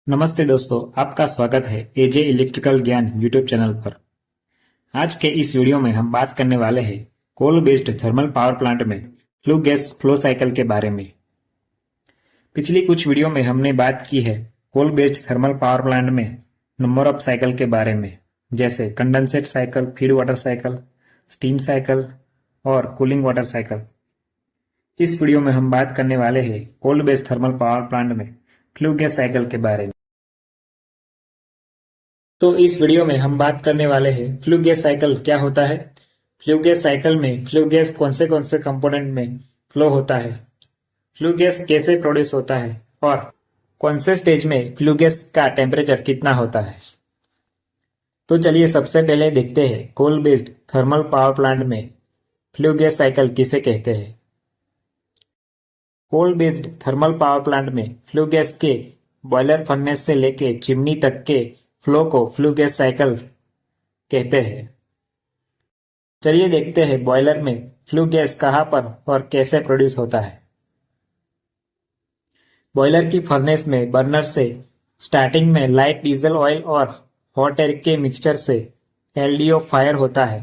नमस्ते दोस्तों, आपका स्वागत है एजे इलेक्ट्रिकल ज्ञान यूट्यूब चैनल पर। आज के इस वीडियो में हम बात करने वाले हैं coal based thermal power plant में फ्लू गैस फ्लो साइकिल के बारे में। पिछली कुछ वीडियो में हमने बात की है coal based thermal power plant में नंबर ऑफ साइकिल के बारे में, जैसे condensate cycle, feed water cycle, steam cycle और कूलिंग वाटर साइकिल। इस वीडियो में हम बात करने वाले हैं coal based thermal power plant में फ्लू गैस साइकिल के बारे में। तो इस वीडियो में हम बात करने वाले हैं फ्लू गैस साइकिल क्या होता है, फ्लू गैस साइकिल में फ्लू गैस कौन से कंपोनेंट में फ्लो होता है, फ्लू गैस कैसे प्रोड्यूस होता है और कौन से स्टेज में फ्लू गैस का टेम्परेचर कितना होता है। तो चलिए सबसे पहले देखते हैं coal based thermal power plant में फ्लू गैस साइकिल किसे कहते हैं। Coal based thermal power plant में फ्लू गैस के बॉयलर फर्नेस से लेके चिमनी तक के फ्लो को फ्लू गैस साइकिल कहते हैं। चलिए देखते हैं बॉयलर में फ्लू गैस कहाँ पर और कैसे प्रोड्यूस होता है। बॉयलर की फर्नेस में बर्नर से स्टार्टिंग में लाइट डीजल ऑयल और हॉट एयर के मिक्सचर से एलडीओ फायर होता है।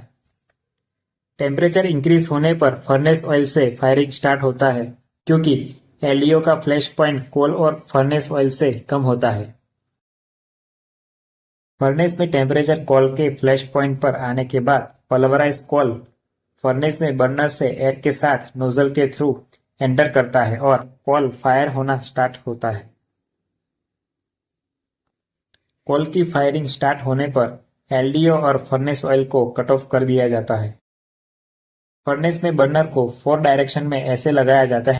टेम्परेचर इंक्रीज होने पर फर्नेस ऑयल से फायरिंग स्टार्ट होता है, क्योंकि एलडीओ का फ्लैश पॉइंट कोल और फर्नेस ऑयल से कम होता है। फर्नेस में टेम्परेचर कोल के फ्लैश पॉइंट पर आने के बाद पल्वराइज कोल फर्नेस में बर्नर से एयर के साथ नोजल के थ्रू एंटर करता है और कोल फायर होना स्टार्ट होता है। कोल की फायरिंग स्टार्ट होने पर एलडीओ और फर्नेस ऑयल को कट ऑफ कर दिया जाता है। फर्नेस में बर्नर को 4 डायरेक्शन में ऐसे लगाया जाता है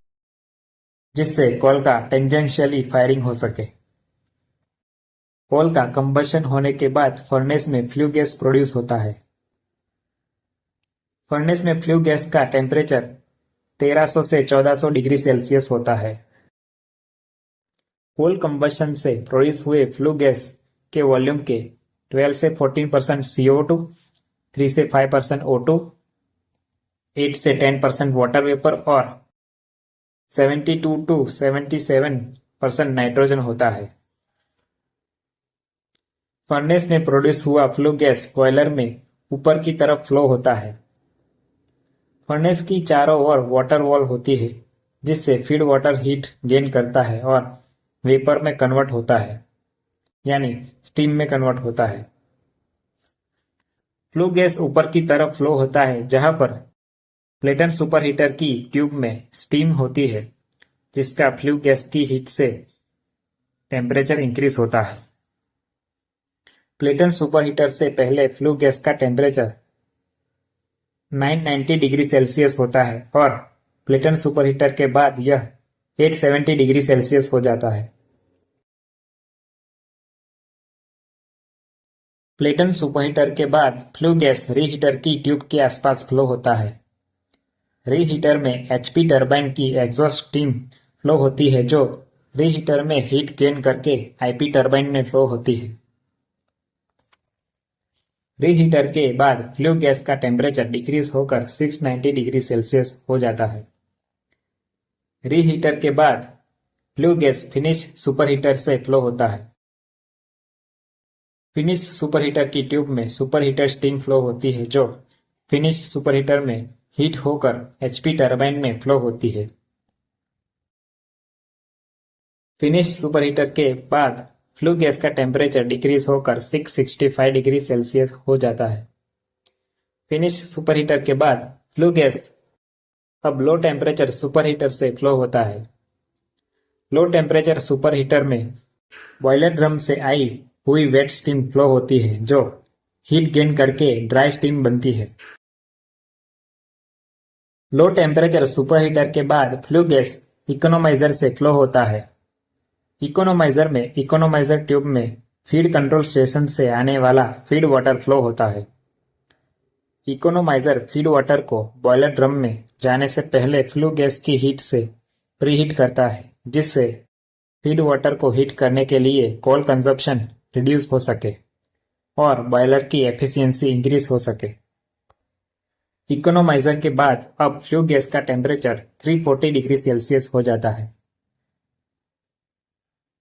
जिससे कोल का टेंजेंशियली फायरिंग हो सके। कोल का कंबशन होने के बाद फर्नेस में फ्लू गैस प्रोड्यूस होता है। फर्नेस में फ्लू गैस का टेम्परेचर 1300 से 1400 डिग्री सेल्सियस होता है। कोल कंबशन से प्रोड्यूस हुए फ्लू गैस के वॉल्यूम के 12 से 14% CO2, 3 से 5% O2, 8 से 10% वाटर वेपर और 72 to 77% नाइट्रोजन होता है। फर्नेस में प्रोड्यूस हुआ फ्लू गैस बॉयलर में ऊपर की तरफ फ्लो होता है। फर्नेस की चारों ओर वाटर वॉल होती है, जिससे फीड वाटर हीट गेन करता है और वेपर में कन्वर्ट होता है, यानी स्टीम में कन्वर्ट होता है। फ्लू गैस ऊपर की तरफ फ्लो होता है, जहां पर प्लेटन सुपरहीटर की ट्यूब में स्टीम होती है, जिसका फ्लू गैस की हीट से टेम्परेचर इंक्रीज होता है। प्लेटन सुपरहीटर से पहले फ्लू गैस का टेम्परेचर 990 डिग्री सेल्सियस होता है और प्लेटन सुपरहीटर के बाद यह 870 डिग्री सेल्सियस हो जाता है। प्लेटन सुपरहीटर के बाद फ्लू गैस रीहीटर की ट्यूब के आसपास फ्लो होता है। रीहीटर में एचपी टरबाइन की एग्जॉस्ट स्टीम फ्लो होती है, जो रीहीटर में हीट गेन करके आईपी टरबाइन में फ्लो होती है। रीहीटर के बाद फ्लू गैस का टेम्परेचर डिक्रीज होकर 690 डिग्री सेल्सियस हो जाता है। रीहीटर के बाद फ्लू गैस फिनिश सुपरहीटर से फ्लो होता है। फिनिश सुपरहीटर की ट्यूब में सुपरहीटर स्टीम फ्लो होती है, जो फिनिश सुपरहीटर में हीट होकर एचपी टरबाइन में फ्लो होती है। फिनिश सुपरहीटर के बाद फ्लू गैस का टेम्परेचर डिक्रीज होकर 665 डिग्री सेल्सियस हो जाता है। फिनिश सुपरहीटर के बाद फ्लू गैस अब लो टेम्परेचर सुपरहीटर से फ्लो होता है। लो टेम्परेचर सुपरहीटर में बॉयलर ड्रम से आई हुई वेट स्टीम फ्लो होती है, जो हीट गेन करके ड्राई स्टीम बनती है। लो टेम्परेचर सुपरहीटर के बाद फ्लू गैस इकोनोमाइजर से फ्लो होता है। इकोनोमाइजर में इकोनोमाइजर ट्यूब में फीड कंट्रोल स्टेशन से आने वाला फीड वाटर फ्लो होता है। इकोनोमाइजर फीड वाटर को बॉयलर ड्रम में जाने से पहले फ्लू गैस की हीट से प्रीहीट करता है, जिससे फीड वाटर को हीट करने के लिए कोल कंजप्शन रिड्यूस हो सके और बॉयलर की एफिशिएंसी इंक्रीज हो सके। इकोनोमाइजर के बाद अब फ्लू गैस का टेम्परेचर 340 डिग्री सेल्सियस हो जाता है।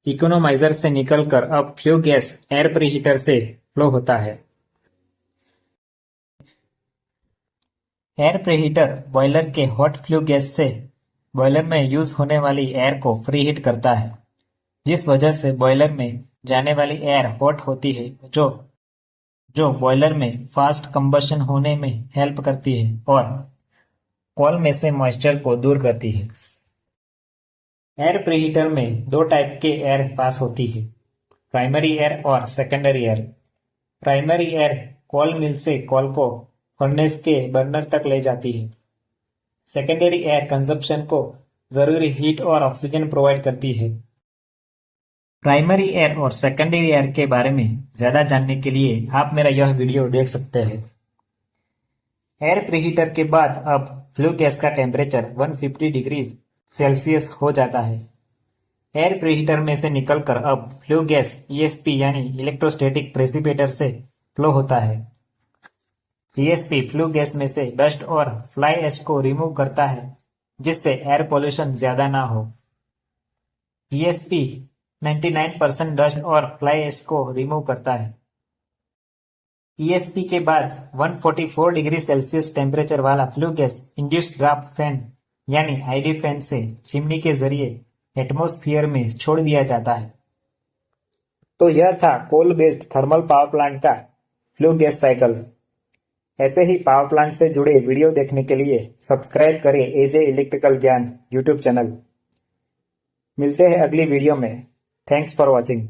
इकोनोमाइजर से निकलकर अब फ्लू गैस एयर प्रीहीटर से फ्लो होता है। एयर प्रीहीटर बॉयलर के हॉट फ्लू गैस से बॉयलर में यूज होने वाली एयर को फ्री हीट करता है, जिस वजह से बॉयलर में जाने वाली एयर हॉट होती है, जो जो बॉयलर में फास्ट कंबशन होने में हेल्प करती है और कॉल में से मॉइस्चर को दूर करती है। एयर प्रीहीटर में दो टाइप के एयर पास होती है, प्राइमरी एयर और secondary air. Primary air coal mill से कॉल को फर्नेस के बर्नर तक ले जाती है। सेकेंडरी एयर कंजप्शन को जरूरी हीट और ऑक्सीजन प्रोवाइड करती है। प्राइमरी एयर और सेकेंडरी एयर के बारे में ज्यादा जानने के लिए आप मेरा यह वीडियो देख सकते हैं। एयर प्रीहीटर के बाद अब फ्लू गैस का टेम्परेचर 150 डिग्री सेल्सियस हो जाता है। एयर प्रीहीटर में से निकलकर अब फ्लू गैस ईएसपी यानी इलेक्ट्रोस्टैटिक प्रेसिपिटेटर से फ्लो होता है। ईएसपी फ्लू गैस में से डस्ट और फ्लाई ऐश को रिमूव करता है, जिससे एयर पोल्यूशन ज्यादा ना हो। ईएसपी 99% डस्ट और फ्लाई ऐश को रिमूव करता है। ईएसपी के बाद 144 डिग्री सेल्सियस टेम्परेचर वाला flue gas induced draft fan यानी आईडी फैन से चिमनी के जरिए एटमॉस्फेयर में छोड़ दिया जाता है। तो यह था coal based thermal power plant का फ्लू गैस साइकिल। ऐसे ही पावर प्लांट से जुड़े वीडियो देखने के लिए सब्सक्राइब करें एजे इलेक्ट्रिकल ज्ञान यूट्यूब चैनल। मिलते हैं अगली वीडियो में। Thanks for watching.